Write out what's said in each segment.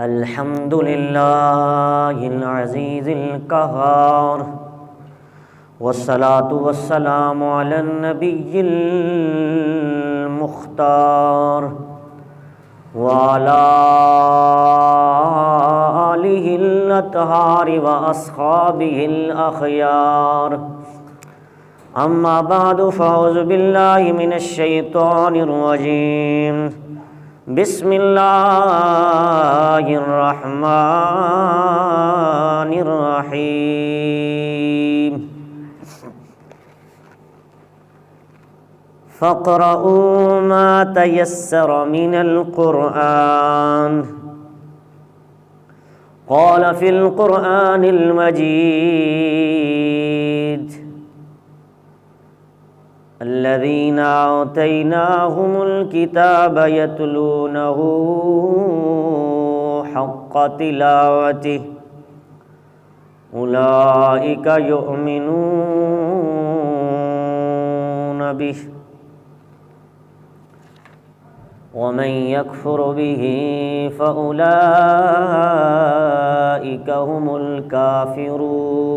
الحمد للہ العزیز القہار والصلاة والسلام علی النبی المختار وعلی آلہ الاطہار واصحابہ الاخیار اما بعد فاعوذ باللہ من الشیطان الرجیم بسم اللہ الرحمن الرحیم فاقرؤوا ما تيسر من القرآن قال في القرآن المجيد الذين آتيناهم الكتاب يتلونه حق تلاوته أولئك يؤمنون به ومن يكفر به فأولئك هم الكافرون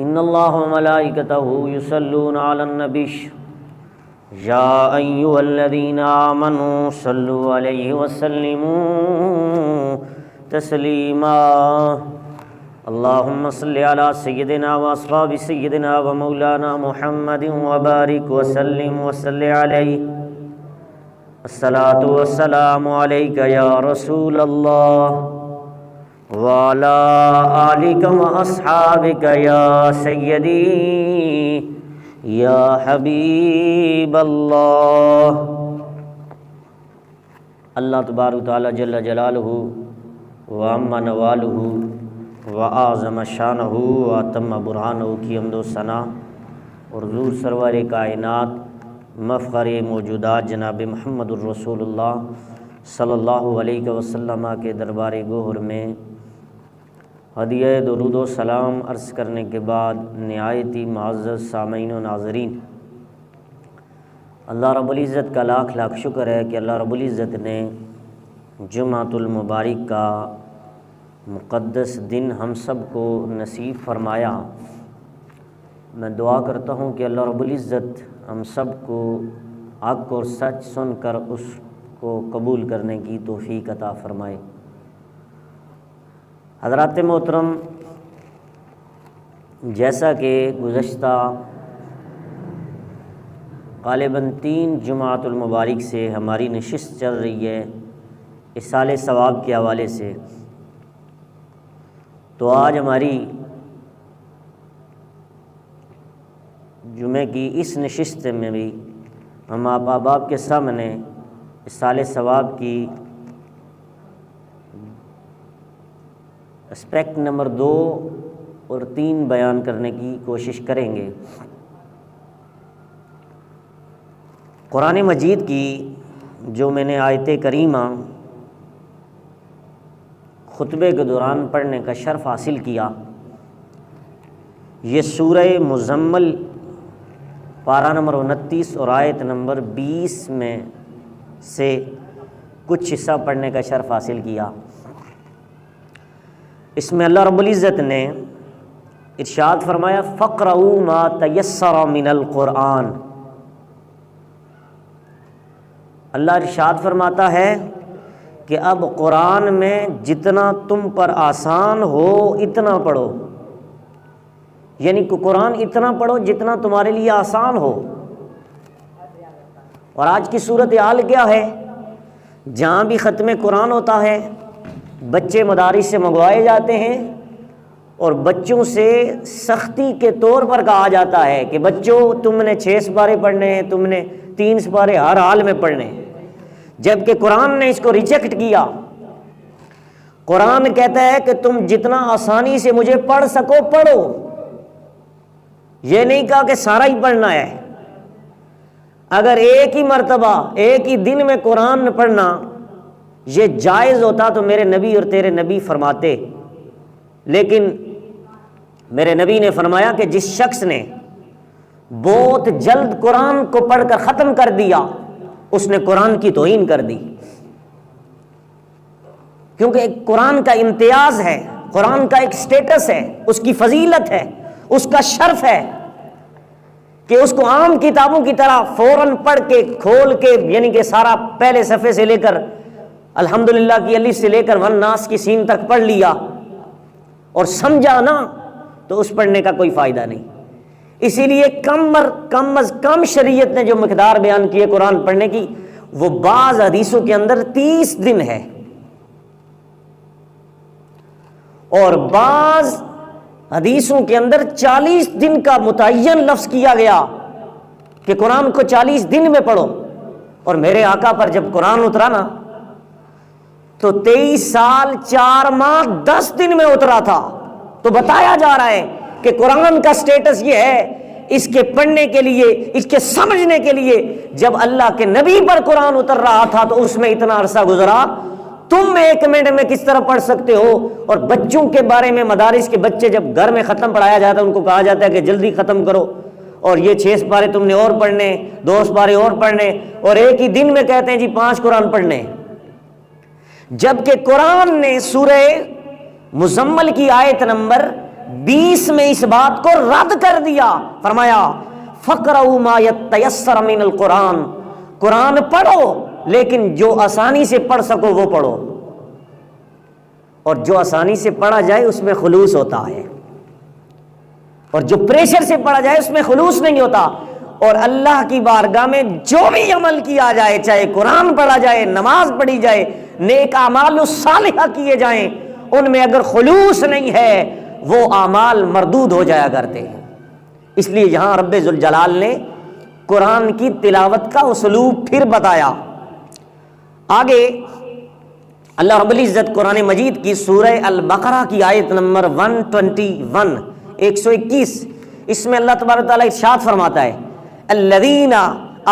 ان اللہ وملائکتہ یصلون علی النبی یا ایھا الذین آمنوا صلوا علیہ وسلموا تسلیما اللہم صل علی سیدنا واصحاب سیدنا ومولانا محمد وبارک وسلم وصل علیہ الصلاۃ والسلام علیک یا رسول اللہ وعلى آلك وأصحابك يا سيدي يا حبيب الله اللہ تبارک تعالی جل جلالہ وعم نوالہ وأعظم شانہ وأتم برہانہ کی حمد و ثنا اور حضور سرور کائنات مفخر موجودات جناب محمد الرسول اللہ صلی اللہ علیہ وسلم کے دربار گوہر میں ہدیہ درود و سلام عرض کرنے کے بعد نہایتی معزز سامعین و ناظرین، اللہ رب العزت کا لاکھ لاکھ شکر ہے کہ اللہ رب العزت نے جمعۃ المبارک کا مقدس دن ہم سب کو نصیب فرمایا۔ میں دعا کرتا ہوں کہ اللہ رب العزت ہم سب کو حق اور سچ سن کر اس کو قبول کرنے کی توفیق عطا فرمائے۔ حضرات محترم، جیسا کہ گزشتہ غالباً 3 جمعۃ المبارک سے ہماری نشست چل رہی ہے اِصال ثواب کے حوالے سے، تو آج ہماری جمعے کی اس نشست میں بھی ہم آپ احباب کے سامنے اِصال ثواب کی اسپیکٹ نمبر 2 اور 3 بیان کرنے کی کوشش کریں گے۔ قرآن مجید کی جو میں نے آیت کریمہ خطبے کے دوران پڑھنے کا شرف حاصل کیا، یہ سورہ مزمل پارہ نمبر 29 اور آیت نمبر 20 میں سے کچھ حصہ پڑھنے کا شرف حاصل کیا۔ اس میں اللہ رب العزت نے ارشاد فرمایا فَاقْرَؤُوا مَا تَيَسَّرَ مِنَ الْقُرْآنِ، اللہ ارشاد فرماتا ہے کہ اب قرآن میں جتنا تم پر آسان ہو اتنا پڑھو، یعنی کہ قرآن اتنا پڑھو جتنا تمہارے لیے آسان ہو۔ اور آج کی صورتحال کیا ہے؟ جہاں بھی ختم قرآن ہوتا ہے بچے مدارس سے منگوائے جاتے ہیں اور بچوں سے سختی کے طور پر کہا جاتا ہے کہ بچوں تم نے 6 سپارے پڑھنے ہیں، تم نے 3 سپارے ہر حال میں پڑھنے ہیں، جبکہ قرآن نے اس کو ریجیکٹ کیا۔ قرآن کہتا ہے کہ تم جتنا آسانی سے مجھے پڑھ سکو پڑھو، یہ نہیں کہا کہ سارا ہی پڑھنا ہے۔ اگر ایک ہی مرتبہ ایک ہی دن میں قرآن پڑھنا یہ جائز ہوتا تو میرے نبی اور تیرے نبی فرماتے، لیکن میرے نبی نے فرمایا کہ جس شخص نے بہت جلد قرآن کو پڑھ کر ختم کر دیا اس نے قرآن کی توہین کر دی، کیونکہ ایک قرآن کا امتیاز ہے، قرآن کا ایک سٹیٹس ہے، اس کی فضیلت ہے، اس کا شرف ہے کہ اس کو عام کتابوں کی طرح فوراً پڑھ کے کھول کے، یعنی کہ سارا پہلے صفحے سے لے کر الحمدللہ کی الف سے لے کر والناس کی سین تک پڑھ لیا اور سمجھا نا، تو اس پڑھنے کا کوئی فائدہ نہیں۔ اسی لیے کم از کم شریعت نے جو مقدار بیان کی ہے قرآن پڑھنے کی، وہ بعض حدیثوں کے اندر 30 دن ہے، اور بعض حدیثوں کے اندر 40 دن کا متعین لفظ کیا گیا کہ قرآن کو 40 دن میں پڑھو۔ اور میرے آقا پر جب قرآن اترا نا تو 23 سال 4 ماہ 10 دن میں اترا تھا۔ تو بتایا جا رہا ہے کہ قرآن کا سٹیٹس یہ ہے، اس کے پڑھنے کے لیے، اس کے سمجھنے کے لیے جب اللہ کے نبی پر قرآن اتر رہا تھا تو اس میں اتنا عرصہ گزرا، تم 1 منٹ میں کس طرح پڑھ سکتے ہو؟ اور بچوں کے بارے میں مدارس کے بچے جب گھر میں ختم پڑھایا جاتا ہے ان کو کہا جاتا ہے کہ جلدی ختم کرو، اور یہ 6 سپارے تم نے اور پڑھنے، 2 سپارے اور پڑھنے، اور ایک ہی دن میں کہتے ہیں جی 5 قرآن پڑھنے، جبکہ قرآن نے سورہ مزمل کی آیت نمبر 20 میں اس بات کو رد کر دیا، فرمایا فَقْرَؤُوا مَا يَتَّيَسَّرَ مِنَ الْقُرْآنِ، قرآن پڑھو لیکن جو آسانی سے پڑھ سکو وہ پڑھو، اور جو آسانی سے پڑھا جائے اس میں خلوص ہوتا ہے، اور جو پریشر سے پڑھا جائے اس میں خلوص نہیں ہوتا۔ اور اللہ کی بارگاہ میں جو بھی عمل کیا جائے، چاہے قرآن پڑھا جائے، نماز پڑھی جائے، نیک اعمال الصالحہ کیے جائیں، ان میں اگر خلوص نہیں ہے وہ اعمال مردود ہو جایا کرتے ہیں۔ اس لیے یہاں رب ذوالجلال نے قرآن کی تلاوت کا اسلوب پھر بتایا۔ آگے اللہ رب العزت قرآن مجید کی سورہ البقرہ کی آیت نمبر 121 121، اس میں اللہ تبارک و تعالیٰ ارشاد فرماتا ہے الذین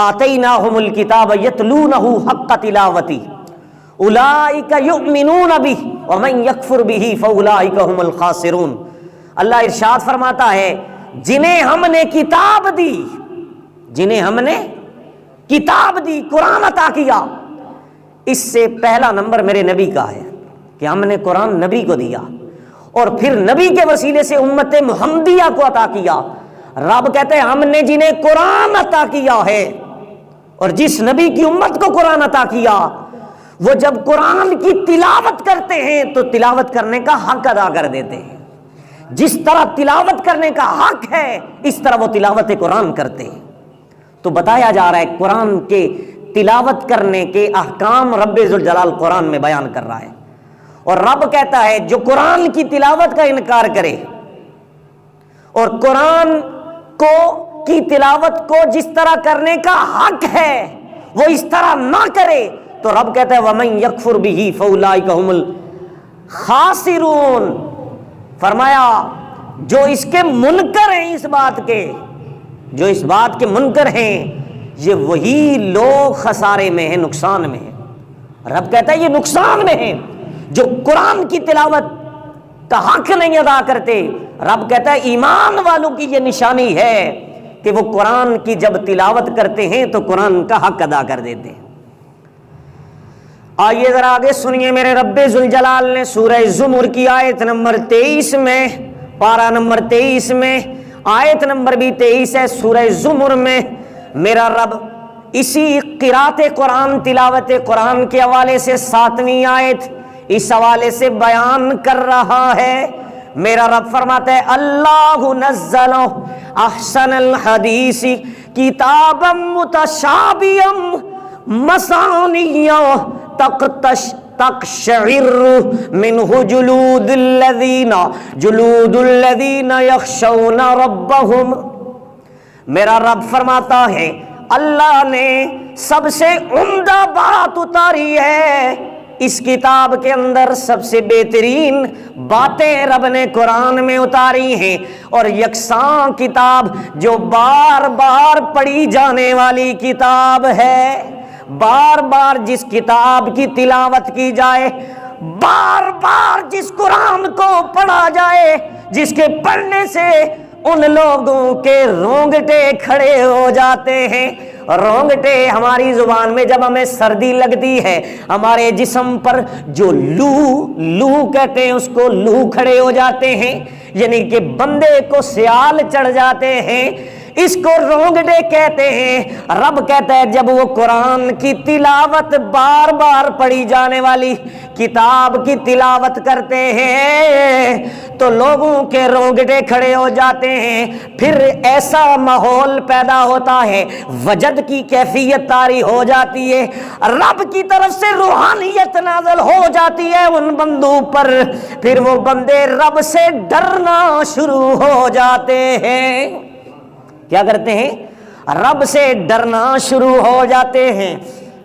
آتیناہم الکتاب یتلونہ حق تلاوتہ اولئک یؤمنون بہ ومن یکفر بہ فاولئک هم الخاسرون۔ اللہ ارشاد فرماتا ہے جنہیں ہم نے کتاب دی، جنہیں ہم نے کتاب دی، قرآن عطا کیا، اس سے پہلا نمبر میرے نبی کا ہے کہ ہم نے قرآن نبی کو دیا، اور پھر نبی کے وسیلے سے امت محمدیہ کو عطا کیا۔ رب کہتے ہیں ہم نے جنہیں قرآن عطا کیا ہے، اور جس نبی کی امت کو قرآن عطا کیا، وہ جب قرآن کی تلاوت کرتے ہیں تو تلاوت کرنے کا حق ادا کر دیتے ہیں۔ جس طرح تلاوت کرنے کا حق ہے اس طرح وہ تلاوت قرآن کرتے ہیں۔ تو بتایا جا رہا ہے قرآن کے تلاوت کرنے کے احکام رب ذوالجلال قرآن میں بیان کر رہا ہے، اور رب کہتا ہے جو قرآن کی تلاوت کا انکار کرے اور قرآن کی تلاوت کو جس طرح کرنے کا حق ہے وہ اس طرح نہ کرے تو رب کہتا ہے وَمَن يَكْفُرْ بِهِ فَأُولَٰئِكَ هُمُ الْخَاسِرُونَ۔ فرمایا جو اس کے منکر ہیں، اس بات کے، جو اس بات کے منکر ہیں، یہ وہی لوگ خسارے میں ہیں، نقصان میں ہیں۔ رب کہتا ہے یہ نقصان میں ہیں جو قرآن کی تلاوت کا حق نہیں ادا کرتے۔ رب کہتا ہے ایمان والوں کی یہ نشانی ہے کہ وہ قرآن کی جب تلاوت کرتے ہیں تو قرآن کا حق ادا کر دیتے ہیں۔ آئیے ذرا آگے سنیے میرے رب ذوالجلال نے سورہ زمر کی آیت نمبر 23 میں، پارہ نمبر 23 میں، آیت نمبر بھی 23 ہے سورہ زمر میں، میرا رب اسی قرات قرآن، تلاوت قرآن کے حوالے سے 7ویں آیت اس حوالے سے بیان کر رہا ہے۔ میرا رب فرماتا ہے اللہ نزل احسن الحدیث کتابا متشابہا مثانیہ تقشعر منہ جلود الذین یخشون ربہم۔ میرا رب فرماتا ہے اللہ نے سب سے عمدہ بات اتاری ہے اس کتاب کے اندر، سب سے بہترین باتیں رب نے قرآن میں اتاری ہیں، اور یکساں کتاب جو بار بار پڑھی جانے والی کتاب ہے۔ بار بار جس کتاب کی تلاوت کی جائے، بار بار جس قرآن کو پڑھا جائے، جس کے پڑھنے سے ان لوگوں کے رونگٹے کھڑے ہو جاتے ہیں، رونگٹے ہماری زبان میں جب ہمیں سردی لگتی ہے، ہمارے جسم پر جو لو کہتے ہیں اس کو لو کھڑے ہو جاتے ہیں، یعنی کہ بندے کو سیال چڑھ جاتے ہیں، اس کو رونگٹے کہتے ہیں۔ رب کہتا ہے جب وہ قرآن کی تلاوت بار بار پڑھی جانے والی کتاب کی تلاوت کرتے ہیں تو لوگوں کے رونگٹے کھڑے ہو جاتے ہیں، پھر ایسا ماحول پیدا ہوتا ہے، وجد کی کیفیت طاری ہو جاتی ہے، رب کی طرف سے روحانیت نازل ہو جاتی ہے ان بندوں پر، پھر وہ بندے رب سے ڈرنا شروع ہو جاتے ہیں۔ کیا کرتے ہیں؟ رب سے ڈرنا شروع ہو جاتے ہیں۔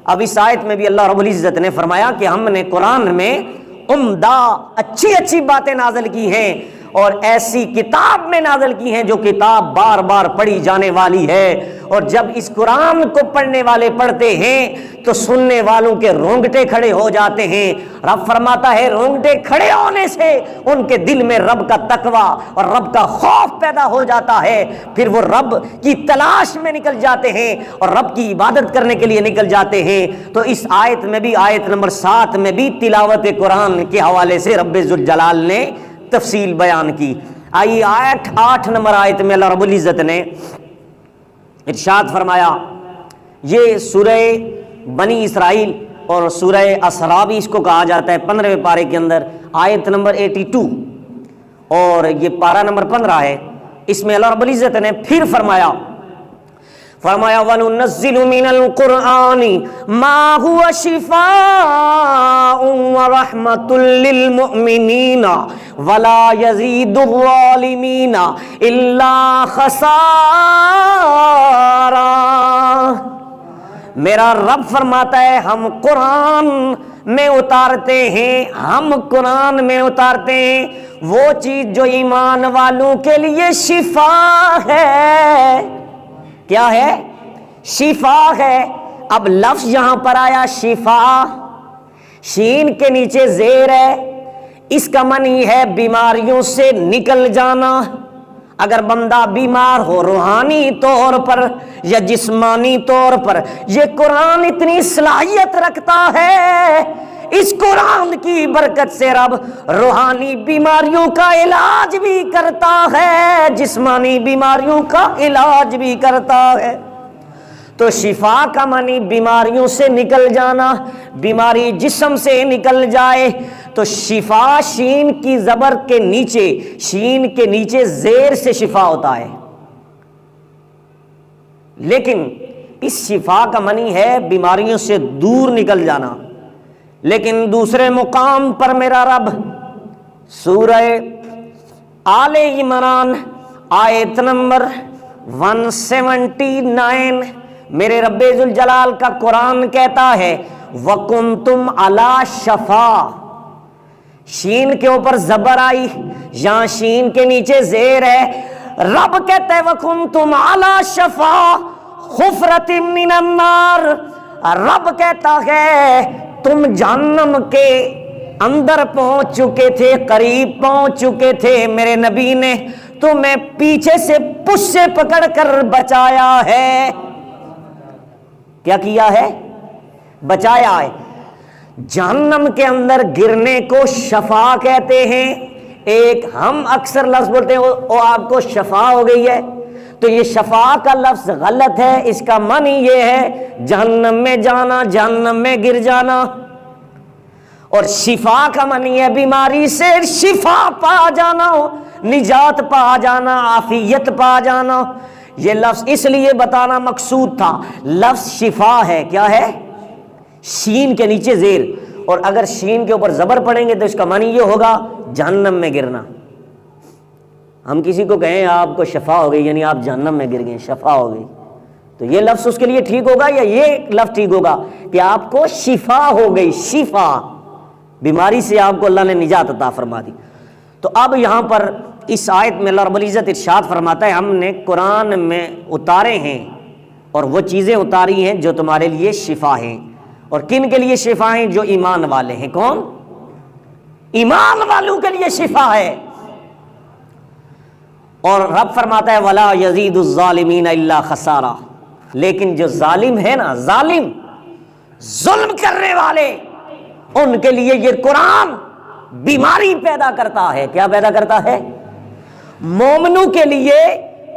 اب اس آیت میں بھی اللہ رب العزت نے فرمایا کہ ہم نے قرآن میں عمدہ اچھی باتیں نازل کی ہیں اور ایسی کتاب میں نازل کی ہیں جو کتاب بار بار پڑھی جانے والی ہے، اور جب اس قرآن کو پڑھنے والے پڑھتے ہیں تو سننے والوں کے رونگٹے کھڑے ہو جاتے ہیں۔ رب فرماتا ہے رونگٹے کھڑے ہونے سے ان کے دل میں رب کا تقوی اور رب کا خوف پیدا ہو جاتا ہے، پھر وہ رب کی تلاش میں نکل جاتے ہیں اور رب کی عبادت کرنے کے لیے نکل جاتے ہیں۔ تو اس آیت میں بھی، آیت نمبر 7 میں بھی تلاوت قرآن کے حوالے سے رب ذوالجلال نے تفصیل بیان کی۔ آئیے 8 نمبر آیت میں اللہ رب العزت نے ارشاد فرمایا، یہ سورہ بنی اسرائیل اور سورہ اسراء بھی اس کو کہا جاتا ہے، 15ویں پارے کے اندر آیت نمبر 82 اور یہ پارہ نمبر 15 ہے۔ اس میں اللہ رب العزت نے پھر فرمایا وَنُنَزِّلُ مِنَ الْقُرْآنِ مَا هُوَ شِفَاءٌ وَرَحْمَةٌ لِّلْمُؤْمِنِينَ وَلَا يَزِيدُ الظَّالِمِينَ إِلَّا خَسَارًا۔ میرا رب فرماتا ہے ہم قرآن میں اتارتے ہیں وہ چیز جو ایمان والوں کے لیے شفا ہے۔ کیا ہے؟ شفا ہے۔ اب لفظ یہاں پر آیا شفا، شین کے نیچے زیر ہے، اس کا معنی ہے بیماریوں سے نکل جانا۔ اگر بندہ بیمار ہو روحانی طور پر یا جسمانی طور پر، یہ قرآن اتنی صلاحیت رکھتا ہے، اس قرآن کی برکت سے رب روحانی بیماریوں کا علاج بھی کرتا ہے، جسمانی بیماریوں کا علاج بھی کرتا ہے۔ تو شفا کا معنی بیماریوں سے نکل جانا، بیماری جسم سے نکل جائے تو شفا شین کی زبر کے نیچے، شین کے نیچے زیر سے شفا ہوتا ہے، لیکن اس شفا کا معنی ہے بیماریوں سے دور نکل جانا۔ لیکن دوسرے مقام پر میرا رب سورہ آل عمران آیت نمبر 179 میرے رب ذوالجلال کا قرآن کہتا ہے وَكُنْتُمْ عَلَى شَفَا، شین کے اوپر زبر آئی، یہاں شین کے نیچے زیر ہے، رب کہتا ہے وَكُنْتُمْ عَلَى شَفَا حُفْرَةٍ مِّنَ النَّارِ، رب کہتا ہے تم جہنم کے اندر پہنچ چکے تھے، قریب پہنچ چکے تھے، میرے نبی نے تمہیں پیچھے سے پش سے پکڑ کر بچایا ہے۔ کیا کیا ہے؟ بچایا ہے۔ جہنم کے اندر گرنے کو شفا کہتے ہیں، ایک ہم اکثر لفظ بولتے ہیں وہ آپ کو شفا ہو گئی ہے، تو یہ شفا کا لفظ غلط ہے، اس کا معنی یہ ہے جہنم میں جانا، جہنم میں گر جانا، اور شفا کا معنی ہے بیماری سے شفا پا جانا، نجات پا جانا، عافیت پا جانا۔ یہ لفظ اس لیے بتانا مقصود تھا، لفظ شفا ہے، کیا ہے؟ شین کے نیچے زیر، اور اگر شین کے اوپر زبر پڑیں گے تو اس کا معنی یہ ہوگا جہنم میں گرنا۔ ہم کسی کو کہیں آپ کو شفا ہو گئی، یعنی آپ جہنم میں گر گئے، شفا ہو گئی، تو یہ لفظ اس کے لیے ٹھیک ہوگا یا یہ لفظ ٹھیک ہوگا کہ آپ کو شفا ہو گئی، شفا، بیماری سے آپ کو اللہ نے نجات عطا فرما دی۔ تو اب یہاں پر اس آیت میں اللہ رب العزت ارشاد فرماتا ہے ہم نے قرآن میں اتارے ہیں اور وہ چیزیں اتاری ہیں جو تمہارے لیے شفا ہیں، اور کن کے لیے شفا ہیں؟ جو ایمان والے ہیں۔ کون؟ ایمان والوں کے لیے شفا ہے۔ اور رب فرماتا ہے وَلَا يَزِيدُ الظَّالِمِينَ إِلَّا خَسَارًا، لیکن جو ظالم ہے نا، ظالم ظلم کرنے والے، ان کے لیے یہ قرآن بیماری پیدا کرتا ہے۔ کیا پیدا کرتا ہے؟ مومنوں کے لیے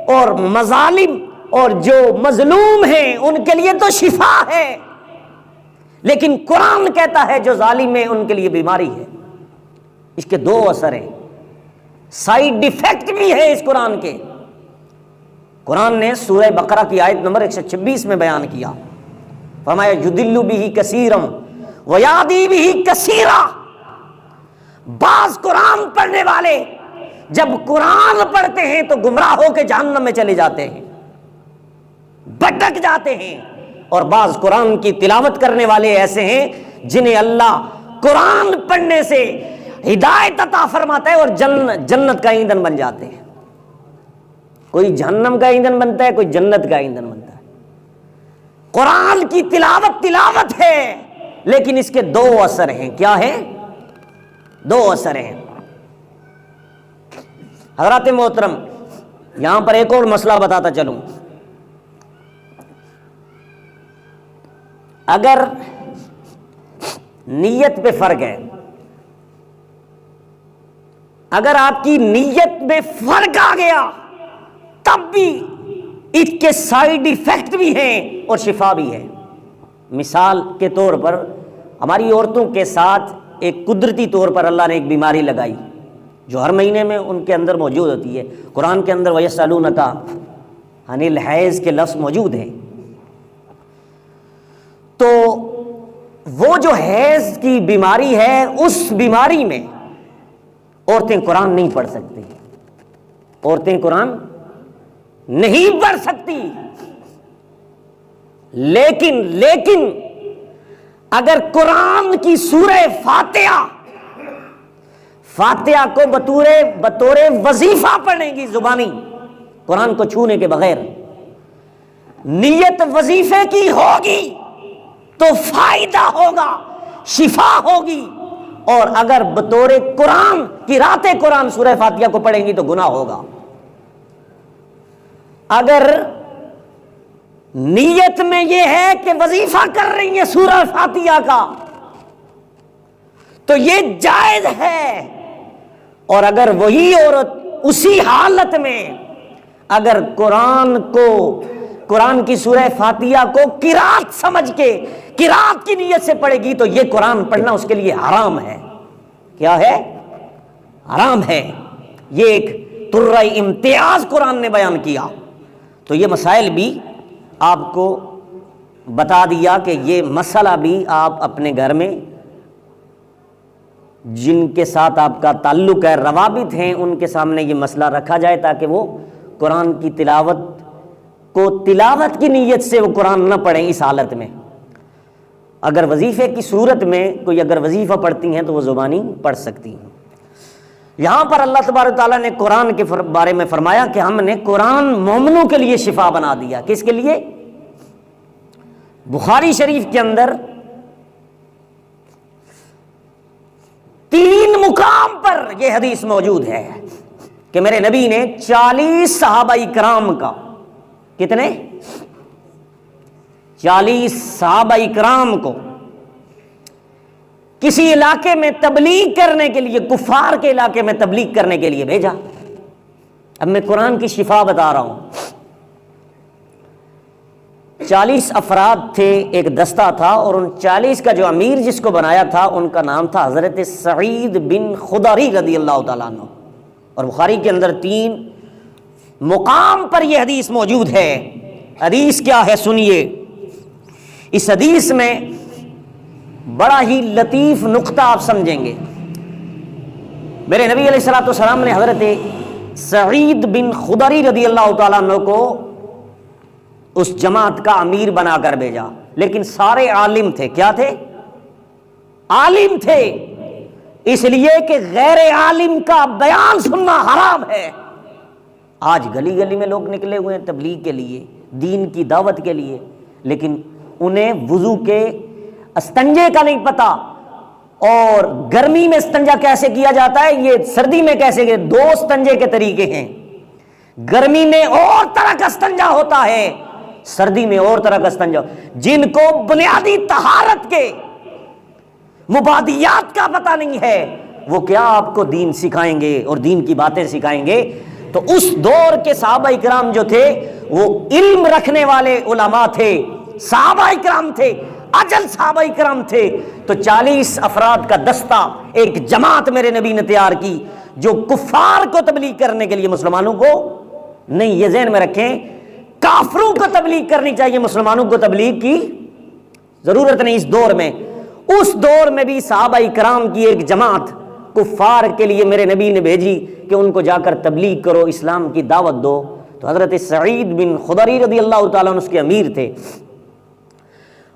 اور مظالم اور جو مظلوم ہیں ان کے لیے تو شفا ہے، لیکن قرآن کہتا ہے جو ظالم ہے ان کے لیے بیماری ہے۔ اس کے دو اثر ہیں، سائیڈ ایفیکٹ بھی ہے اس قرآن کے۔ قرآن نے سورہ بقرہ کی آیت نمبر 126 میں بیان کیا، فرمایا یضل بہ کثیرا ویہدی بہ کثیرا۔ بعض قرآن پڑھنے والے جب قرآن پڑھتے ہیں تو گمراہ ہو کے جہنم میں چلے جاتے ہیں، بھٹک جاتے ہیں، اور بعض قرآن کی تلاوت کرنے والے ایسے ہیں جنہیں اللہ قرآن پڑھنے سے ہدایت عطا فرماتا ہے اور جنت کا ایندھن بن جاتے ہیں۔ کوئی جہنم کا ایندھن بنتا ہے، کوئی جنت کا ایندھن بنتا ہے۔ قرآن کی تلاوت ہے، لیکن اس کے دو اثر ہیں۔ کیا ہے؟ دو اثر ہیں۔ حضرات محترم، یہاں پر ایک اور مسئلہ بتاتا چلوں۔ اگر نیت پہ فرق ہے، اگر آپ کی نیت میں فرق آ گیا تب بھی اس کے سائیڈ ایفیکٹ بھی ہیں اور شفا بھی ہے۔ مثال کے طور پر ہماری عورتوں کے ساتھ ایک قدرتی طور پر اللہ نے ایک بیماری لگائی جو ہر مہینے میں ان کے اندر موجود ہوتی ہے۔ قرآن کے اندر وَيَسْأَلُونَكَ عَنِ الْحَیض کے لفظ موجود ہیں۔ تو وہ جو حیض کی بیماری ہے، اس بیماری میں عورتیں قرآن نہیں پڑھ سکتی، عورتیں قرآن نہیں پڑھ سکتی، لیکن اگر قرآن کی سورہ فاتحہ کو بطور وظیفہ پڑھیں گی، زبانی قرآن کو چھونے کے بغیر، نیت وظیفے کی ہوگی تو فائدہ ہوگا، شفا ہوگی، اور اگر بطور قرآن کی رات قرآن سورہ فاتحہ کو پڑھیں گی تو گناہ ہوگا۔ اگر نیت میں یہ ہے کہ وظیفہ کر رہی ہیں سورہ فاتحہ کا تو یہ جائز ہے، اور اگر وہی عورت اسی حالت میں اگر قرآن کی سورہ فاتحہ کو قرات سمجھ کے قرات کی نیت سے پڑھے گی تو یہ قرآن پڑھنا اس کے لیے حرام ہے۔ کیا ہے؟ حرام ہے۔ یہ ایک طرہ امتیاز قرآن نے بیان کیا۔ تو یہ مسائل بھی آپ کو بتا دیا کہ یہ مسئلہ بھی آپ اپنے گھر میں جن کے ساتھ آپ کا تعلق ہے، روابط ہیں، ان کے سامنے یہ مسئلہ رکھا جائے تاکہ وہ قرآن کی تلاوت کی نیت سے وہ قرآن نہ پڑھیں اس حالت میں۔ اگر وظیفے کی صورت میں کوئی اگر وظیفہ پڑھتی ہیں تو وہ زبانی پڑھ سکتی ہیں۔ یہاں پر اللہ تبارک تعالیٰ نے قرآن کے بارے میں فرمایا کہ ہم نے قرآن مومنوں کے لیے شفا بنا دیا۔ کس کے لیے؟ بخاری شریف کے اندر 3 مقام پر یہ حدیث موجود ہے کہ میرے نبی نے 40 صحابہ کرام کا، کتنے؟ 40 صحابہ کرام کو کسی علاقے میں تبلیغ کرنے کے لیے، کفار کے علاقے میں تبلیغ کرنے کے لیے بھیجا۔ اب میں قرآن کی شفا بتا رہا ہوں۔ 40 افراد تھے، ایک دستہ تھا، اور ان 40 کا جو امیر جس کو بنایا تھا ان کا نام تھا حضرت سعید بن خدری رضی اللہ تعالیٰ عنہ۔ اور بخاری کے اندر 3 مقام پر یہ حدیث موجود ہے۔ حدیث کیا ہے سنیے۔ اس حدیث میں بڑا ہی لطیف نقطہ آپ سمجھیں گے۔ میرے نبی علیہ الصلوۃ والسلام نے حضرت سعید بن خدری رضی اللہ تعالیٰ عنہ کو اس جماعت کا امیر بنا کر بھیجا، لیکن سارے عالم تھے۔ کیا تھے؟ عالم تھے، اس لیے کہ غیر عالم کا بیان سننا حرام ہے۔ آج گلی گلی میں لوگ نکلے ہوئے ہیں تبلیغ کے لیے، دین کی دعوت کے لیے، لیکن انہیں وضو کے استنجے کا نہیں پتا، اور گرمی میں استنجا کیسے کیا جاتا ہے، یہ سردی میں کیسے کیا، 2 استنجے کے طریقے ہیں۔ گرمی میں اور طرح کا استنجا ہوتا ہے، سردی میں اور طرح کا استنجا، جن کو بنیادی طہارت کے مبادیات کا پتہ نہیں ہے، وہ کیا آپ کو دین سکھائیں گے اور دین کی باتیں سکھائیں گے؟ تو اس دور کے صحابہ کرام جو تھے وہ علم رکھنے والے علماء تھے، صحابہ کرام تھے، اجل صحابہ کرام تھے۔ تو 40 افراد کا دستہ، ایک جماعت میرے نبی نے تیار کی جو کفار کو تبلیغ کرنے کے لیے، مسلمانوں کو نہیں۔ یہ ذہن میں رکھیں، کافروں کو تبلیغ کرنی چاہیے، مسلمانوں کو تبلیغ کی ضرورت نہیں۔ اس دور میں، اس دور میں بھی صحابہ کرام کی ایک جماعت کفار کے لیے میرے نبی نے بھیجی کہ ان کو جا کر تبلیغ کرو، اسلام کی دعوت دو۔ تو حضرت سعید بن خدری رضی اللہ تعالیٰ عنہ اس کے امیر تھے۔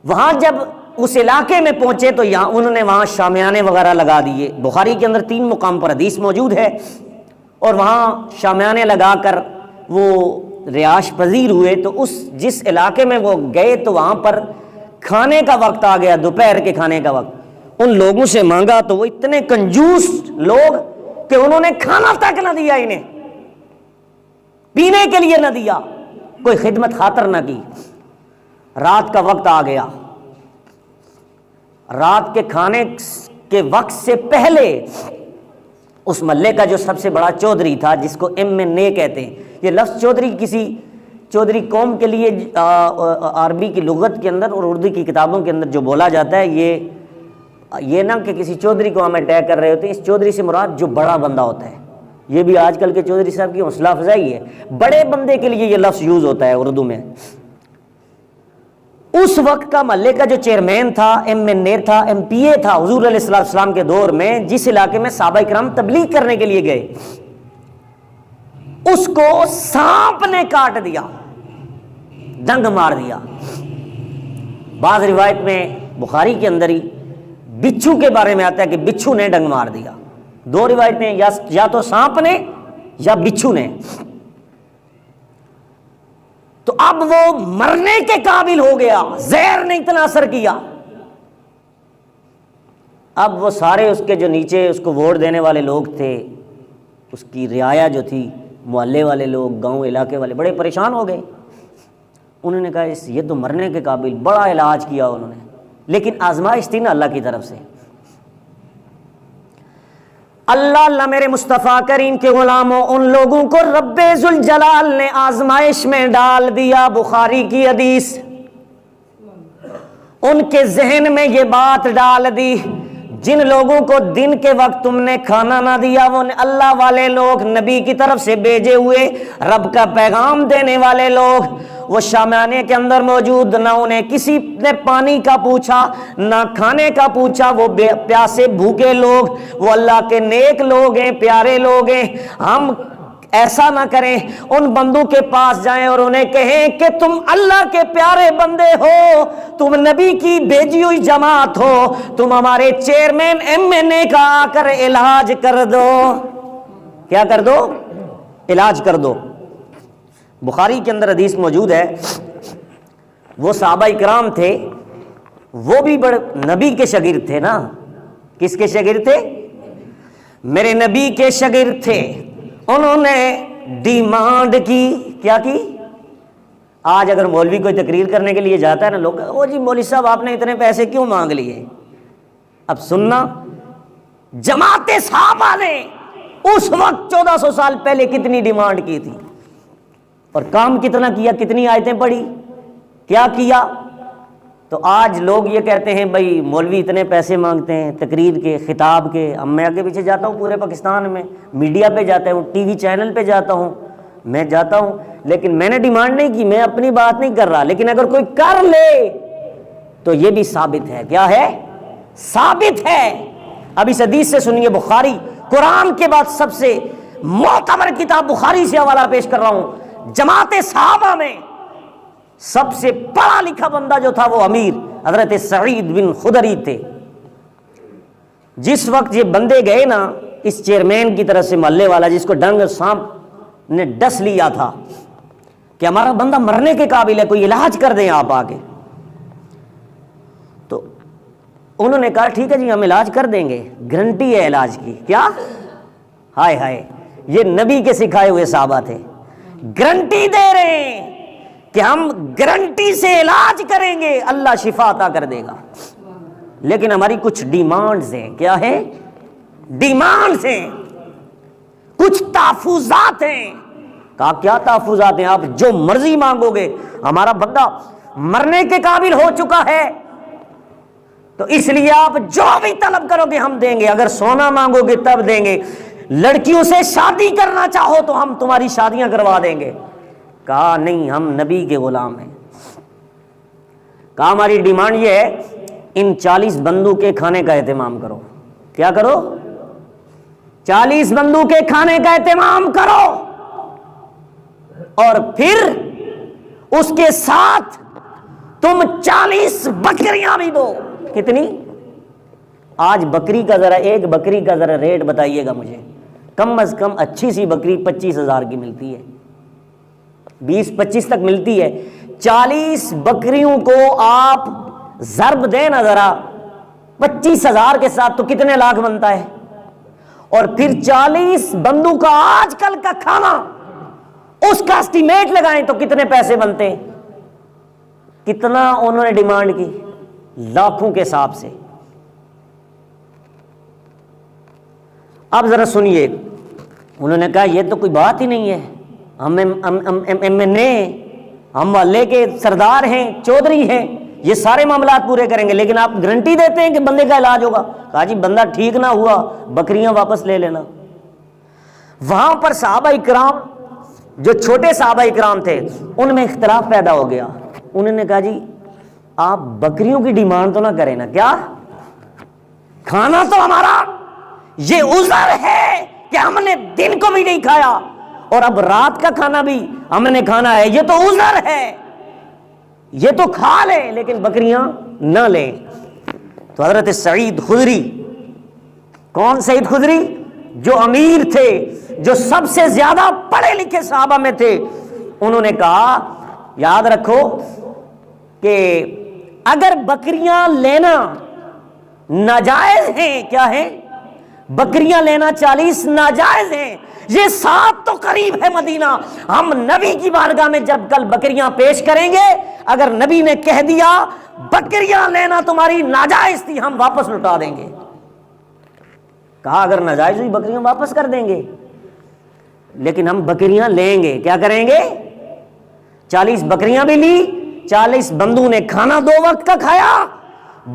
وہاں جب اس علاقے میں پہنچے تو یہاں انہوں نے وہاں شامیانے وغیرہ لگا دیے۔ بخاری کے اندر 3 مقام پر حدیث موجود ہے، اور وہاں شامیانے لگا کر وہ رہائش پذیر ہوئے۔ تو جس علاقے میں وہ گئے تو وہاں پر کھانے کا وقت آ گیا، دوپہر کے کھانے کا وقت۔ ان لوگوں سے مانگا تو وہ اتنے کنجوس لوگ کہ انہوں نے کھانا تک نہ دیا، انہیں پینے کے لیے نہ دیا، کوئی خدمت خاطر نہ کی۔ رات کا وقت آ گیا، رات کے کھانے کے وقت سے پہلے اس محلے کا جو سب سے بڑا چودھری تھا، جس کو MNA کہتے ہیں، یہ لفظ چودھری کسی چودھری قوم کے لیے عربی کی لغت کے اندر اور اردو کی کتابوں کے اندر جو بولا جاتا ہے، یہ نہ کہ کسی چودھری کو ہم اٹیک کر رہے ہوتے ہیں، اس چودھری سے مراد جو بڑا بندہ ہوتا ہے۔ یہ بھی آج کل کے چودھری صاحب کی حوصلہ افزائی ہے، بڑے بندے کے لیے یہ لفظ یوز ہوتا ہے اردو میں۔ اس وقت کا محلے کا جو چیئرمین تھا، MNA تھا، MPA تھا حضور علیہ السلام کے دور میں، جس علاقے میں صحابہ کرام تبلیغ کرنے کے لیے گئے، اس کو سانپ نے کاٹ دیا، ڈنگ مار دیا۔ بعض روایت میں بخاری کے اندر ہی بچھو کے بارے میں آتا ہے کہ بچھو نے ڈنگ مار دیا۔ 2 روایتیں، یا تو سانپ نے یا بچھو نے۔ تو اب وہ مرنے کے قابل ہو گیا، زہر نے اتنا اثر کیا۔ اب وہ سارے اس کے جو نیچے اس کو ووٹ دینے والے لوگ تھے، اس کی رعایا جو تھی، محلے والے لوگ، گاؤں علاقے والے، بڑے پریشان ہو گئے۔ انہوں نے کہا یہ تو مرنے کے قابل، بڑا علاج کیا انہوں نے، لیکن آزمائش تھی نا اللہ کی طرف سے۔ اللہ میرے مصطفیٰ کریم کے غلاموں، ان لوگوں کو رب ذوالجلال نے آزمائش میں ڈال دیا۔ بخاری کی حدیث، ان کے ذہن میں یہ بات ڈال دی، جن لوگوں کو دن کے وقت تم نے کھانا نہ دیا، وہ اللہ والے لوگ، نبی کی طرف سے بھیجے ہوئے رب کا پیغام دینے والے لوگ، وہ شامیانے کے اندر موجود، نہ انہیں کسی نے پانی کا پوچھا، نہ کھانے کا پوچھا، وہ پیاسے بھوکے لوگ، وہ اللہ کے نیک لوگ ہیں، پیارے لوگ ہیں۔ ہم ایسا نہ کریں، ان بندوں کے پاس جائیں اور انہیں کہیں کہ تم اللہ کے پیارے بندے ہو، تم نبی کی بھیجی ہوئی جماعت ہو، تم ہمارے چیئرمین MNA کا آ کر علاج کر دو۔ کیا کر دو؟ علاج کر دو۔ بخاری کے اندر حدیث موجود ہے، وہ صحابہ کرام تھے، وہ بھی بڑے نبی کے شاگرد تھے نا۔ کس کے شاگرد تھے؟ میرے نبی کے شاگرد تھے۔ انہوں نے ڈیمانڈ کی، کیا کی؟ آج اگر مولوی کوئی تقریر کرنے کے لیے جاتا ہے نا، لوگ او جی مولوی صاحب آپ نے اتنے پیسے کیوں مانگ لیے؟ اب سننا، جماعت صحابہ نے اس وقت 1400 سال پہلے کتنی ڈیمانڈ کی تھی، اور کام کتنا کیا، کتنی آیتیں پڑھی، کیا کیا؟ تو آج لوگ یہ کہتے ہیں بھائی مولوی اتنے پیسے مانگتے ہیں تقریر کے، خطاب کے۔ اب میں آگے پیچھے جاتا ہوں پورے پاکستان میں، میڈیا پہ جاتا ہوں، TV چینل پہ جاتا ہوں، میں جاتا ہوں، لیکن میں نے ڈیمانڈ نہیں کی، میں اپنی بات نہیں کر رہا، لیکن اگر کوئی کر لے تو یہ بھی ثابت ہے۔ کیا ہے؟ ثابت ہے۔ اب اس حدیث سے سنیے، بخاری، قرآن کے بعد سب سے معتبر کتاب بخاری سے حوالہ پیش کر رہا ہوں۔ جماعت صحابہ میں سب سے پڑھا لکھا بندہ جو تھا وہ امیر حضرت سعید بن خدری تھے۔ جس وقت یہ بندے گئے نا اس چیئرمین کی طرف سے، محلے والا جس کو ڈنگ سانپ نے ڈس لیا تھا کہ ہمارا بندہ مرنے کے قابل ہے، کوئی علاج کر دیں آپ آگے، تو انہوں نے کہا ٹھیک ہے جی ہم علاج کر دیں گے، گارنٹی ہے علاج کی۔ کیا؟ ہائے ہائے، یہ نبی کے سکھائے ہوئے صحابہ تھے، گارنٹی دے رہے ہیں کہ ہم گارنٹی سے علاج کریں گے، اللہ شفا عطا کر دے گا، لیکن ہماری کچھ ڈیمانڈز ہیں۔ کیا ہے؟ ڈیمانڈز ہیں، کچھ تحفظات ہیں۔ کہا کیا تحفظات ہیں؟ آپ جو مرضی مانگو گے، ہمارا بندہ مرنے کے قابل ہو چکا ہے، تو اس لیے آپ جو بھی طلب کرو گے ہم دیں گے، اگر سونا مانگو گے تب دیں گے، لڑکیوں سے شادی کرنا چاہو تو ہم تمہاری شادیاں کروا دیں گے۔ کہا نہیں، ہم نبی کے غلام ہیں۔ کہا ہماری ڈیمانڈ یہ ہے، ان 40 بندوں کے کھانے کا اہتمام کرو۔ کیا کرو؟ 40 بندوں کے کھانے کا اہتمام کرو، اور پھر اس کے ساتھ تم 40 بکریاں بھی دو۔ کتنی؟ آج بکری کا ذرا، ایک بکری کا ذرا ریٹ بتائیے گا مجھے۔ کم از کم اچھی سی بکری 25,000 کی ملتی ہے، 20-25 تک ملتی ہے۔ 40 بکریوں کو آپ ضرب دیں نا ذرا 25,000 کے ساتھ، تو کتنے لاکھ بنتا ہے؟ اور پھر 40 بندوں کا آج کل کا کھانا، اس کا اسٹیمیٹ لگائیں تو کتنے پیسے بنتے ہیں؟ کتنا انہوں نے ڈیمانڈ کی؟ لاکھوں کے حساب سے۔ اب ذرا سنیے، انہوں نے کہا یہ تو کوئی بات ہی نہیں ہے، ہم محلے کے سردار ہیں، چودھری ہیں، یہ سارے معاملات پورے کریں گے، لیکن آپ گارنٹی دیتے ہیں کہ بندے کا علاج ہوگا۔ کہا جی بندہ ٹھیک نہ ہوا بکریاں واپس لے لینا۔ وہاں پر صحابہ اکرام، جو چھوٹے صحابہ اکرام تھے، ان میں اختلاف پیدا ہو گیا۔ انہوں نے کہا جی آپ بکریوں کی ڈیمانڈ تو نہ کریں نا، کیا کھانا تو ہمارا یہ عذر ہے کہ ہم نے دن کو بھی نہیں کھایا اور اب رات کا کھانا بھی ہم نے کھانا ہے، یہ تو عذر ہے، یہ تو کھا لیں لیکن بکریاں نہ لیں۔ تو حضرت سعید خدری، کون سعید خدری؟ جو امیر تھے، جو سب سے زیادہ پڑھے لکھے صحابہ میں تھے، انہوں نے کہا یاد رکھو کہ اگر بکریاں لینا ناجائز ہیں، کیا ہے؟ بکریاں لینا 40 ناجائز ہیں، یہ 7 تو قریب ہے مدینہ، ہم نبی کی بارگاہ میں جب کل بکریاں پیش کریں گے، اگر نبی نے کہہ دیا بکریاں لینا تمہاری ناجائز تھی، ہم واپس لوٹا دیں گے۔ کہا اگر ناجائز ہوئی بکریاں واپس کر دیں گے، لیکن ہم بکریاں لیں گے۔ کیا کریں گے؟ 40 بکریاں بھی لی، 40 بندوں نے کھانا 2 وقت کا کھایا۔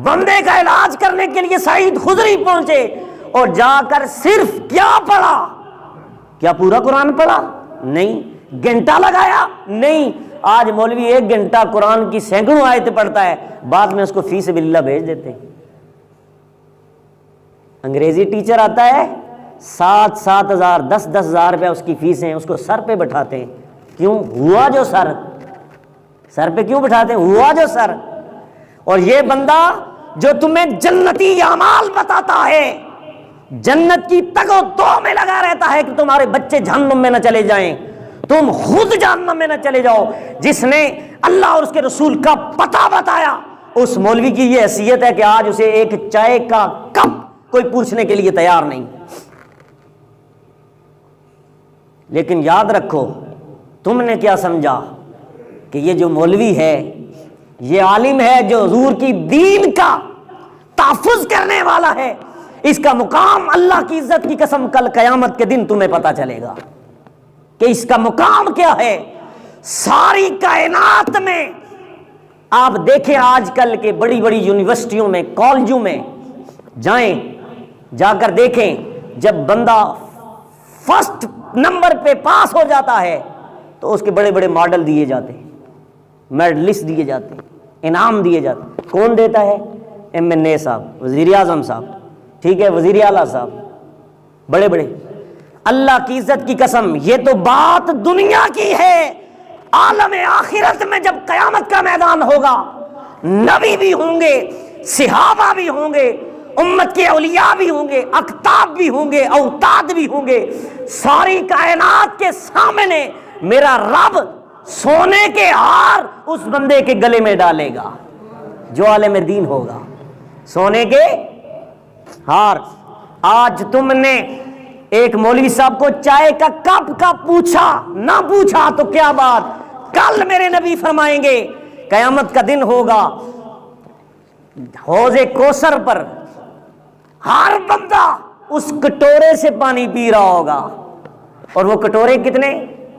بندے کا علاج کرنے کے لیے سعید خدری پہنچے اور جا کر صرف کیا پڑھا؟ کیا پورا قرآن پڑھا؟ نہیں۔ گھنٹہ لگایا؟ نہیں۔ آج مولوی 1 گھنٹہ قرآن کی سینکڑوں آیتیں پڑھتا ہے، بعد میں اس کو فی سبیل اللہ بھیج دیتے ہیں۔ انگریزی ٹیچر آتا ہے، 7-7 ہزار 10-10 ہزار روپیہ اس کی فیس ہیں، اس کو سر پہ بٹھاتے ہیں۔ کیوں؟ ہوا جو سر پہ کیوں بٹھاتے ہیں؟ ہوا جو سر۔ اور یہ بندہ جو تمہیں جنتی اعمال بتاتا ہے، جنت کی تگ و دو میں لگا رہتا ہے کہ تمہارے بچے جہنم میں نہ چلے جائیں، تم خود جہنم میں نہ چلے جاؤ، جس نے اللہ اور اس کے رسول کا پتہ بتایا، اس مولوی کی یہ حیثیت ہے کہ آج اسے ایک چائے کا کپ کوئی پوچھنے کے لیے تیار نہیں۔ لیکن یاد رکھو، تم نے کیا سمجھا کہ یہ جو مولوی ہے، یہ عالم ہے جو حضور کی دین کا تحفظ کرنے والا ہے، اس کا مقام اللہ کی عزت کی قسم کل قیامت کے دن تمہیں پتا چلے گا کہ اس کا مقام کیا ہے۔ ساری کائنات میں آپ دیکھیں، آج کل کے بڑی بڑی یونیورسٹیوں میں، کالجوں میں جائیں، جا کر دیکھیں، جب بندہ فرسٹ نمبر پہ پاس ہو جاتا ہے تو اس کے بڑے بڑے ماڈل دیے جاتے ہیں، میڈلسٹ دیے جاتے ہیں، انعام دیے جاتے ہیں۔ کون دیتا ہے؟ MNA صاحب، وزیر اعظم صاحب، ٹھیک ہے، وزیر اعلیٰ صاحب، بڑے بڑے۔ اللہ کی عزت کی قسم، یہ تو بات دنیا کی ہے، عالم آخرت میں جب قیامت کا میدان ہوگا، نبی بھی ہوں گے، صحابہ بھی ہوں گے، امت کے اولیاء بھی ہوں گے، اقطاب بھی ہوں گے، اوتاد بھی ہوں گے، ساری کائنات کے سامنے میرا رب سونے کے ہار اس بندے کے گلے میں ڈالے گا جو عالم دین ہوگا۔ سونے کے ہار۔ آج تم نے ایک مولوی صاحب کو چائے کا کپ کا پوچھا، نہ پوچھا تو کیا بات، کپ کل میرے نبی فرمائیں گے قیامت کا دن ہوگا، حوض کوثر پر ہر بندہ اس کٹورے سے پانی پی رہا ہوگا، اور وہ کٹورے کتنے؟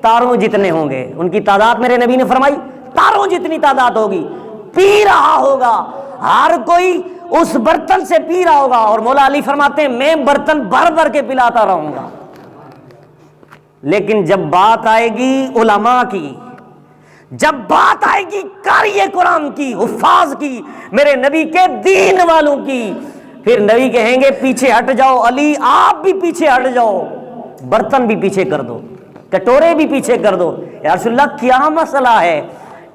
تاروں جتنے ہوں گے، ان کی تعداد میرے نبی نے فرمائی تاروں جتنی تعداد ہوگی، پی رہا ہوگا، ہر کوئی اس برتن سے پی رہا ہوگا، اور مولا علی فرماتے ہیں میں برتن بھر بھر کے پلاتا رہوں گا۔ لیکن جب بات آئے گی علماء کی، جب بات آئے گی قاری قرآن کی، حفاظ کی، میرے نبی کے دین والوں کی، پھر نبی کہیں گے پیچھے ہٹ جاؤ، علی آپ بھی پیچھے ہٹ جاؤ، برتن بھی پیچھے کر دو، کٹورے بھی پیچھے کر دو۔ یا رسول اللہ کیا مسئلہ ہے؟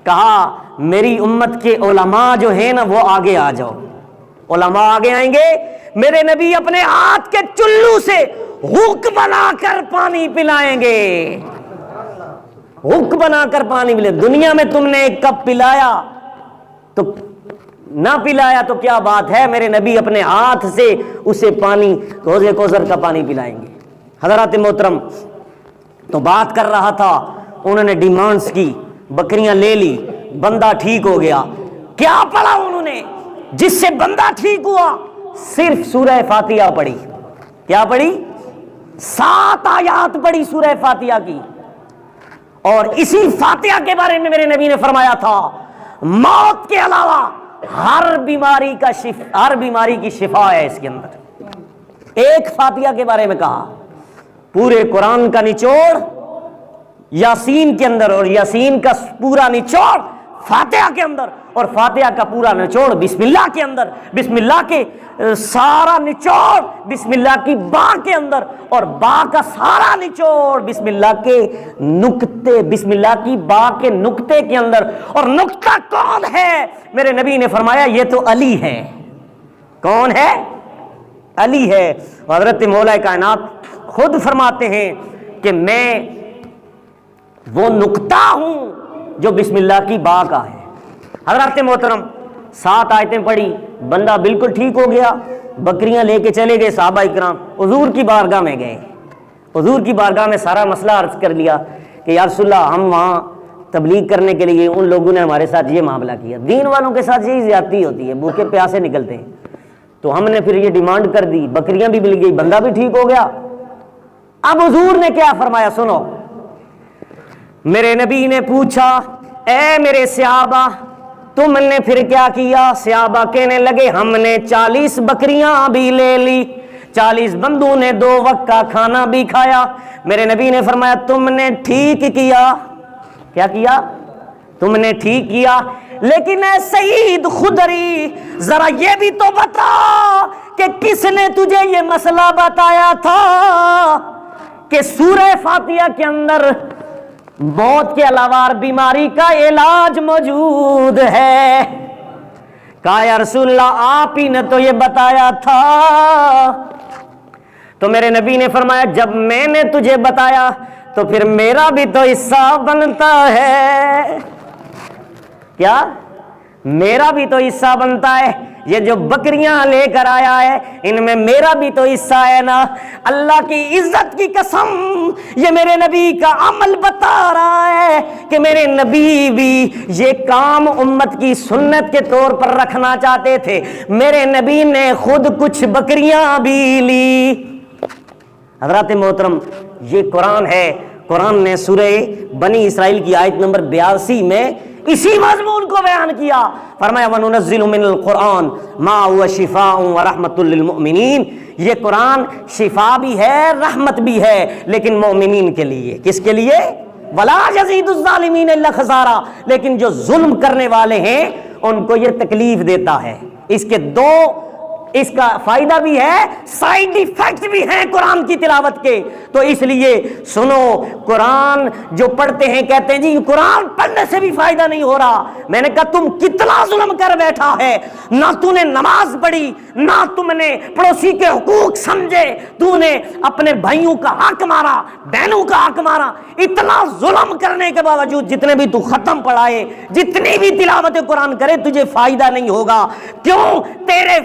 کہا میری امت کے علماء جو ہیں نا وہ آگے آ جاؤ۔ علماء آگے آئیں گے، میرے نبی اپنے ہاتھ کے چلو سے حک بنا کر پانی پلائیں گے، حک بنا کر پانی پلائیں۔ دنیا میں تم نے ایک کپ پلایا تو نہ پلایا تو کیا بات ہے، میرے نبی اپنے ہاتھ سے اسے پانی حوض کوثر کا پانی پلائیں گے۔ حضرات محترم، تو بات کر رہا تھا، انہوں نے ڈیمانڈز کی، بکریاں لے لی، بندہ ٹھیک ہو گیا۔ کیا پڑھا انہوں نے؟ جس سے بندہ ٹھیک ہوا صرف سورہ فاتحہ پڑھی۔ کیا پڑھی؟ 7 آیات پڑھی سورہ فاتحہ کی، اور اسی فاتحہ کے بارے میں میرے نبی نے فرمایا تھا موت کے علاوہ ہر بیماری کی شفا ہے اس کے اندر۔ ایک فاتحہ کے بارے میں کہا، پورے قرآن کا نچوڑ یاسین کے اندر، اور یاسین کا پورا نچوڑ فاتحہ کے اندر، اور فاتحہ کا پورا نچوڑ بسم اللہ کے اندر، بسم اللہ کے سارا نچوڑ بسم اللہ کی با کے اندر، اور با کا سارا نچوڑ بسم اللہ کے نقطے، بسم اللہ کی با کے نقطے کے اندر۔ اور نقطہ کون ہے؟ میرے نبی نے فرمایا یہ تو علی ہے۔ کون ہے؟ علی ہے۔ حضرت مولا کائنات خود فرماتے ہیں کہ میں وہ نقطہ ہوں جو بسم اللہ کی با کا ہے۔ حضرت محترم، 7 آیتیں پڑھی، بندہ بالکل ٹھیک ہو گیا، بکریاں لے کے چلے گئے صحابہ اکرام، حضور کی بارگاہ میں گئے، حضور کی بارگاہ میں سارا مسئلہ عرض کر لیا کہ یا رسول اللہ ہم وہاں تبلیغ کرنے کے لیے ان لوگوں نے ہمارے ساتھ یہ معاملہ کیا، دین والوں کے ساتھ یہی زیادتی ہوتی ہے، بھوکے پیاسے نکلتے ہیں، تو ہم نے پھر یہ ڈیمانڈ کر دی، بکریاں بھی مل گئی، بندہ بھی ٹھیک ہو گیا۔ اب حضور نے کیا فرمایا سنو، میرے نبی نے پوچھا اے میرے صحابہ تم نے پھر کیا کیا؟ صحابہ کہنے لگے ہم نے 40 بکریاں بھی لے لی، 40 بندوں نے 2 وقت کا کھانا بھی کھایا۔ میرے نبی نے فرمایا تم نے ٹھیک کیا۔ کیا کیا؟ تم نے ٹھیک کیا، لیکن اے سعید خدری ذرا یہ بھی تو بتا کہ کس نے تجھے یہ مسئلہ بتایا تھا کہ سورہ فاتحہ کے اندر موت کے علاوہ بیماری کا علاج موجود ہے؟ کہا یا رسول اللہ آپ ہی نے تو یہ بتایا تھا۔ تو میرے نبی نے فرمایا جب میں نے تجھے بتایا تو پھر میرا بھی تو حصہ بنتا ہے۔ کیا؟ میرا بھی تو حصہ بنتا ہے، یہ جو بکریاں لے کر آیا ہے ان میں میرا بھی تو حصہ ہے نا۔ اللہ کی عزت کی قسم یہ میرے نبی کا عمل بتا رہا ہے کہ میرے نبی بھی یہ کام امت کی سنت کے طور پر رکھنا چاہتے تھے۔ میرے نبی نے خود کچھ بکریاں بھی لی۔ حضرات محترم، یہ قرآن ہے، قرآن نے سورہ بنی اسرائیل کی آیت نمبر 82 میں اسی مضمون کو بیان کیا، فرمایا وَنُنَزِّلُ مِنَ الْقُرْآنِ مَا هُوَ شِفَاءٌ وَرَحْمَةٌ لِّلْمُؤْمِنِينَ۔ یہ قرآن شفا بھی ہے، رحمت بھی ہے، لیکن مومنین کے لیے۔ کس کے لیے؟ وَلَا يَزِيدُ الظَّالِمِينَ إِلَّا خَسَارًا۔ لیکن جو ظلم کرنے والے ہیں ان کو یہ تکلیف دیتا ہے۔ اس کے دو اس کا فائدہ بھی ہے، سائیڈ ایفیکٹ بھی ہیں قرآن کی تلاوت کے۔ تو اس لیے سنو، قرآن جو پڑھتے ہیں کہتے ہیں جی قرآن پڑھنے سے بھی فائدہ نہیں ہو رہا۔ میں نے کہا تم کتنا ظلم کر بیٹھا ہے، نہ تو نے نماز پڑھی، نہ تم نے پڑوسی کے حقوق سمجھے، تو نے اپنے بھائیوں کا حق مارا، بہنوں کا حق مارا۔ اتنا ظلم کرنے کے باوجود جتنے بھی تو ختم پڑھائے، جتنی بھی تلاوت قرآن کرے، تجھے فائدہ نہیں ہوگا۔ کیوں؟ تیرے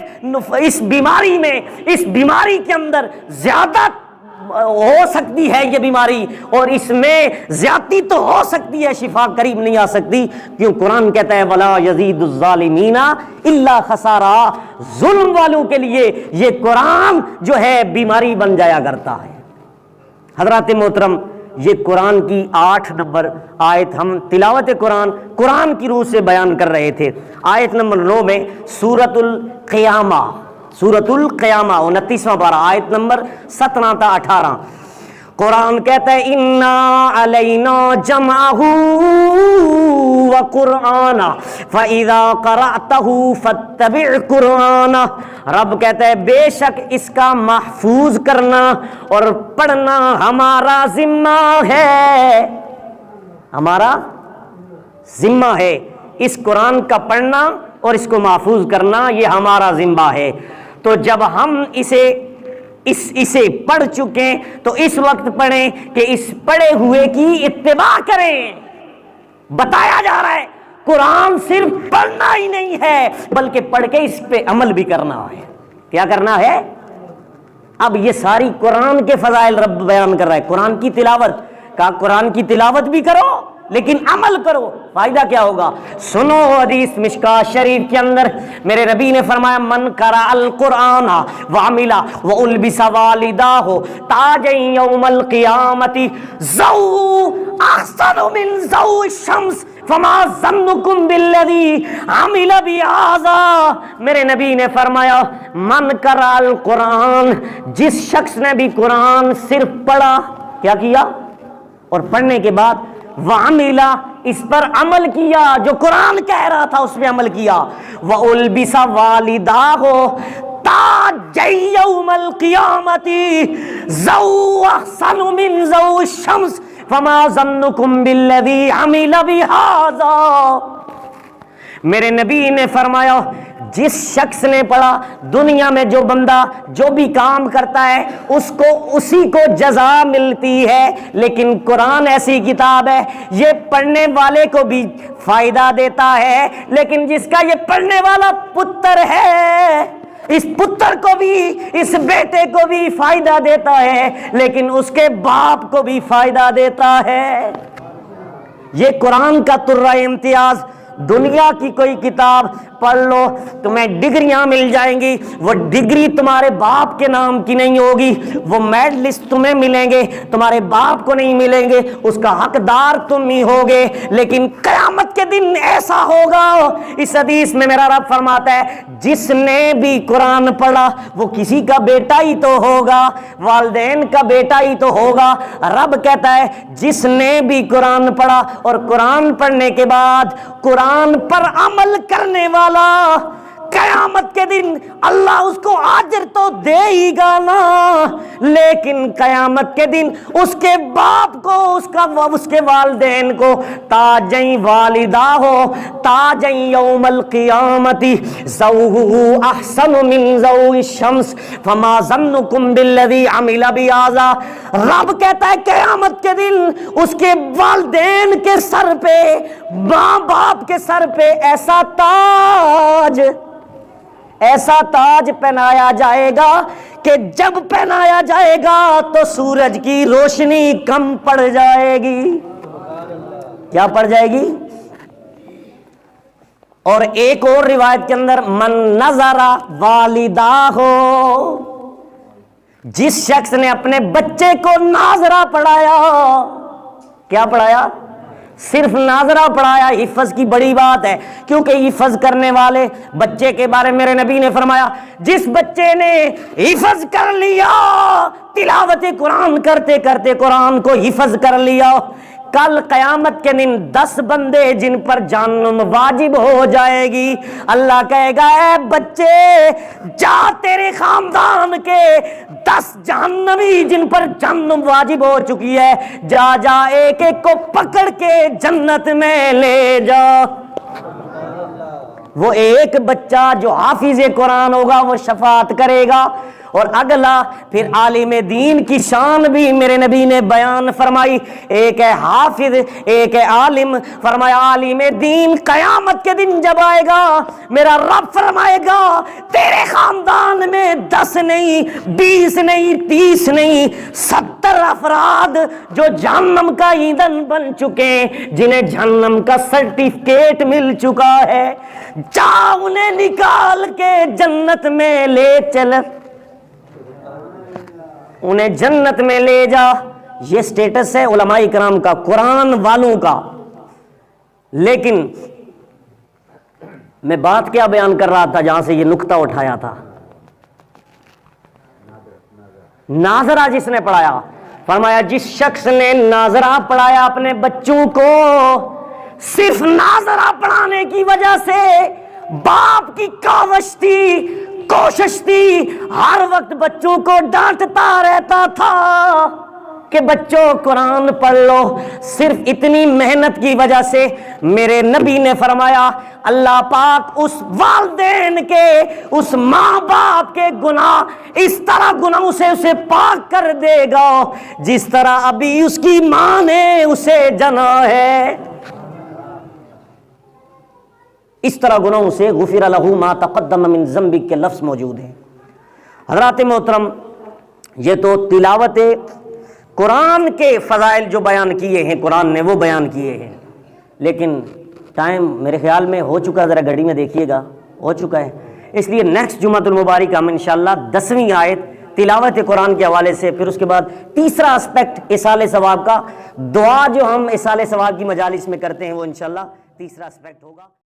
اس بیماری میں، اس بیماری کے اندر زیادہ ہو سکتی ہے یہ بیماری اور اس میں زیادتی تو ہو سکتی ہے، شفا قریب نہیں آ سکتی، کیوں قرآن کہتا ہے وَلَا يَزِيدُ الظَّالِمِينَ إِلَّا خَسَارًا، ظلم والوں کے لیے یہ قرآن جو ہے بیماری بن جایا کرتا ہے۔ حضرات محترم، یہ قرآن کی 8 نمبر آیت ہم تلاوت قرآن کی روح سے بیان کر رہے تھے۔ آیت نمبر 9 میں سورۃ القیامہ 29واں پارہ آیت نمبر 17 تا 18 قرآن کہتا ہے اِنَّا عَلَيْنَا جَمْعَهُ وَقُرْآنَهُ فَإِذَا قَرَأْتَهُ فَاتَّبِعْ قُرْآنَهُ، رب کہتا ہے بے شک اس کا محفوظ کرنا اور پڑھنا ہمارا ذمہ ہے، ہمارا ذمہ ہے، اس قرآن کا پڑھنا اور اس کو محفوظ کرنا یہ ہمارا ذمہ ہے۔ تو جب ہم اسے پڑھ چکے تو اس وقت پڑھیں کہ اس پڑھے ہوئے کی اتباع کریں۔ بتایا جا رہا ہے قرآن صرف پڑھنا ہی نہیں ہے بلکہ پڑھ کے اس پہ عمل بھی کرنا ہے۔ کیا کرنا ہے؟ اب یہ ساری قرآن کے فضائل رب بیان کر رہا ہے۔ قرآن کی تلاوت کا، قرآن کی تلاوت بھی کرو لیکن عمل کرو، فائدہ کیا ہوگا؟ سنو حدیث مشکاۃ شریف کے اندر میرے نبی نے فرمایا من قرأ القرآن وعمل وألبس والداہ تاجا یوم القیامۃ ضوء احسن من ضوء الشمس فما ظنکم بالذی عمل بہذا، میرے نبی نے فرمایا من قرأ القرآن، جس شخص نے بھی قرآن صرف پڑھا، کیا کیا؟ اور پڑھنے کے بعد وعمل، اس پر عمل کیا، جو قرآن کہہ رہا تھا اس پہ عمل کیا، وَأُلْبِسَ وَالِدَاهُ تَاجًا يَوْمَ الْقِيَامَةِ ضَوْء أَحْسَنُ مِنْ ضَوْءِ الشَّمْسِ فَمَا ظَنُّكُمْ بِالَّذِي عَمِلَ بِهَذَا، میرے نبی نے فرمایا جس شخص نے پڑھا، دنیا میں جو بندہ جو بھی کام کرتا ہے اس کو اسی کو جزا ملتی ہے، لیکن قرآن ایسی کتاب ہے یہ پڑھنے والے کو بھی فائدہ دیتا ہے، لیکن جس کا یہ پڑھنے والا پتر ہے اس پتر کو بھی، اس بیٹے کو بھی فائدہ دیتا ہے، لیکن اس کے باپ کو بھی فائدہ دیتا ہے۔ یہ قرآن کا ترہ امتیاز۔ دنیا کی کوئی کتاب پڑھ لو تمہیں ڈگریاں مل جائیں گی، وہ ڈگری تمہارے باپ کے نام کی نہیں ہوگی، وہ میڈلسٹ تمہیں ملیں گے تمہارے باپ کو نہیں ملیں گے، اس کا حقدار تم ہی ہوگے، لیکن قیامت کے دن ایسا ہوگا، اس حدیث میں میرا رب فرماتا ہے جس نے بھی قرآن پڑھا وہ کسی کا بیٹا ہی تو ہوگا، والدین کا بیٹا ہی تو ہوگا۔ رب کہتا ہے جس نے بھی قرآن پڑھا اور قرآن پڑھنے کے بعد قرآن پر عمل کرنے والا قیامت کے دن اللہ اس کو اجر تو دے ہی گا نا، لیکن قیامت کے دن اس کے باپ کو، اس کے والدین کو تاجیں والدہ ہو تاجیں یوم القیامت ضوء احسن من ضوء الشمس فما ظنکم بالذی عمل بہذا، رب کہتا ہے قیامت کے دن اس کے والدین کے سر پہ، ماں باپ کے سر پہ ایسا تاج پہنایا جائے گا کہ جب پہنایا جائے گا تو سورج کی روشنی کم پڑ جائے گی۔ کیا پڑ جائے گی؟ اور ایک اور روایت کے اندر من نظر والداہ، جس شخص نے اپنے بچے کو ناظرہ پڑھایا، کیا پڑھایا؟ صرف ناظرہ پڑھایا۔ حفظ کی بڑی بات ہے، کیونکہ حفظ کرنے والے بچے کے بارے میں میرے نبی نے فرمایا جس بچے نے حفظ کر لیا، تلاوت قرآن کرتے کرتے قرآن کو حفظ کر لیا، کل قیامت کے دن 10 بندے جن پر جہنم واجب ہو جائے گی، اللہ کہے گا اے بچے جا تیرے خاندان کے 10 جہنمی جن پر جہنم واجب ہو چکی ہے، جا جا ایک ایک کو پکڑ کے جنت میں لے جا۔ وہ ایک بچہ جو حافظ قرآن ہوگا وہ شفاعت کرے گا، اور اگلا پھر عالم دین کی شان بھی میرے نبی نے بیان فرمائی، ایک ہے حافظ ایک ہے عالم، فرمایا عالم دین قیامت کے دن جب آئے گا میرا رب فرمائے گا تیرے خاندان قرآن میں 10 نہیں 20 نہیں 30 نہیں 70 افراد جو جہنم کا ایندھن بن چکے، جنہیں جہنم کا سرٹیفکیٹ مل چکا ہے، جا انہیں نکال کے جنت میں لے چل، انہیں جنت میں لے جا۔ یہ سٹیٹس ہے علماء کرام کا، قرآن والوں کا۔ لیکن میں بات کیا بیان کر رہا تھا جہاں سے یہ نقطہ اٹھایا تھا؟ ناظرہ جس نے پڑھایا، فرمایا جس شخص نے ناظرہ پڑھایا اپنے بچوں کو، صرف ناظرہ پڑھانے کی وجہ سے باپ کی کاوش تھی، کوشش تھی، ہر وقت بچوں کو ڈانٹتا رہتا تھا کہ بچوں قرآن پڑھ لو، صرف اتنی محنت کی وجہ سے میرے نبی نے فرمایا اللہ پاک اس والدین کے، اس ماں باپ کے گناہ اس طرح گناہوں سے اسے پاک کر دے گا جس طرح ابھی اس کی ماں نے اسے جنا ہے، اس طرح گناہوں سے غفر لہ ما تقدم من ذنبک کے لفظ موجود ہیں۔ حضرات محترم، یہ تو تلاوت قرآن کے فضائل جو بیان کیے ہیں، قرآن نے وہ بیان کیے ہیں، لیکن ٹائم میرے خیال میں ہو چکا، ذرا گھڑی میں دیکھیے گا، ہو چکا ہے، اس لیے نیکسٹ جمعۃ المبارک ہم انشاءاللہ 10ویں آیت تلاوت قرآن کے حوالے سے، پھر اس کے بعد تیسرا اسپیکٹ اصال ثواب کا، دعا جو ہم اصال ثواب کی مجالس میں کرتے ہیں، وہ انشاءاللہ تیسرا اسپیکٹ ہوگا۔